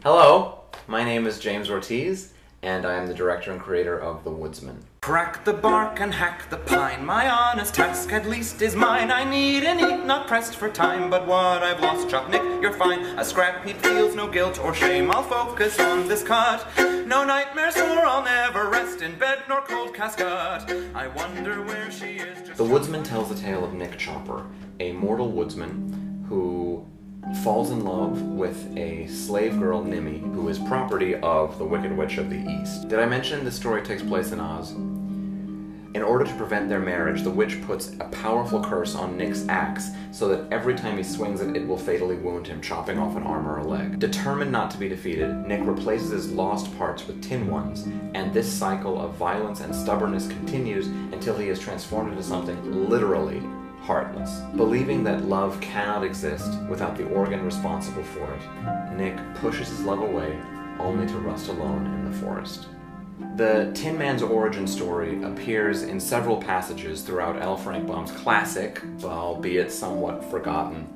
Hello, my name is James Ortiz, and I am the director and creator of The Woodsman. Crack the bark and hack the pine, my honest task at least is mine. I need and eat, not pressed for time, but what I've lost, chop nick, you're fine. A scrap heap feels no guilt or shame, I'll focus on this cut. No nightmare sore, I'll never rest in bed nor cold casket. I wonder where she is. The Woodsman tells the tale of Nick Chopper, a mortal woodsman who falls in love with a slave girl, Nimmy, who is property of the Wicked Witch of the East. Did I mention this story takes place in Oz? In order to prevent their marriage, the witch puts a powerful curse on Nick's axe so that every time he swings it, it will fatally wound him, chopping off an arm or a leg. Determined not to be defeated, Nick replaces his lost parts with tin ones, and this cycle of violence and stubbornness continues until he is transformed into something literally heartless. Believing that love cannot exist without the organ responsible for it, Nick pushes his love away, only to rust alone in the forest. The Tin Man's origin story appears in several passages throughout L. Frank Baum's classic, albeit somewhat forgotten,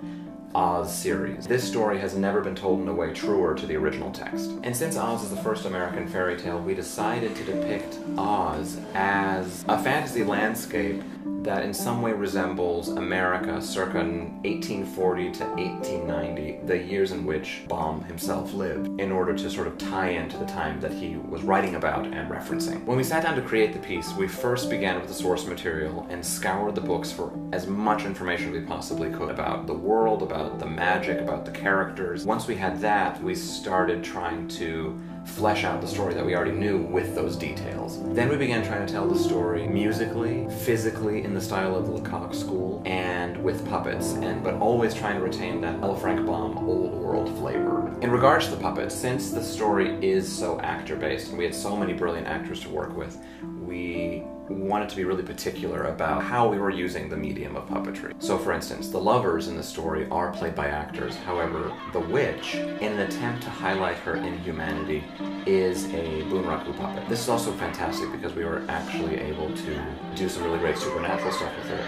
Oz series. This story has never been told in a way truer to the original text. And since Oz is the first American fairy tale, we decided to depict Oz as a fantasy landscape that in some way resembles America circa 1840 to 1890, the years in which Baum himself lived, in order to sort of tie into the time that he was writing about and referencing. When we sat down to create the piece, we first began with the source material and scoured the books for as much information we possibly could about the world, about the magic, about the characters. Once we had that, we started trying to flesh out the story that we already knew with those details. Then we began trying to tell the story musically, physically, in the style of the Lecoq School, and with puppets, but always trying to retain that L. Frank Baum old world flavor. In regards to the puppets, since the story is so actor-based and we had so many brilliant actors to work with, we wanted to be really particular about how we were using the medium of puppetry. So for instance, the lovers in the story are played by actors. However, the witch, in an attempt to highlight her inhumanity, is a bunraku puppet. This is also fantastic because we were actually able to do some really great supernatural stuff with her.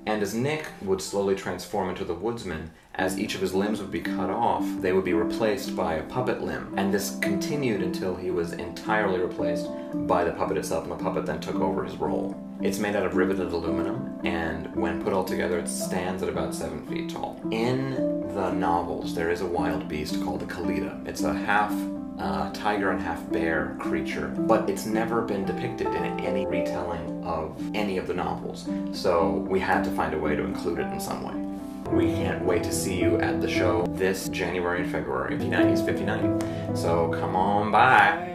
And as Nick would slowly transform into the woodsman, as each of his limbs would be cut off, they would be replaced by a puppet limb. And this continued until he was entirely replaced by the puppet itself, and the puppet then took over his role. It's made out of riveted aluminum, and when put all together, it stands at about 7 feet tall. In the novels, there is a wild beast called a Kalita. It's a half tiger and half bear creature, but it's never been depicted in any retelling of any of the novels, so we had to find a way to include it in some way. We can't wait to see you at the show this January and February. 59 East 59. So come on by.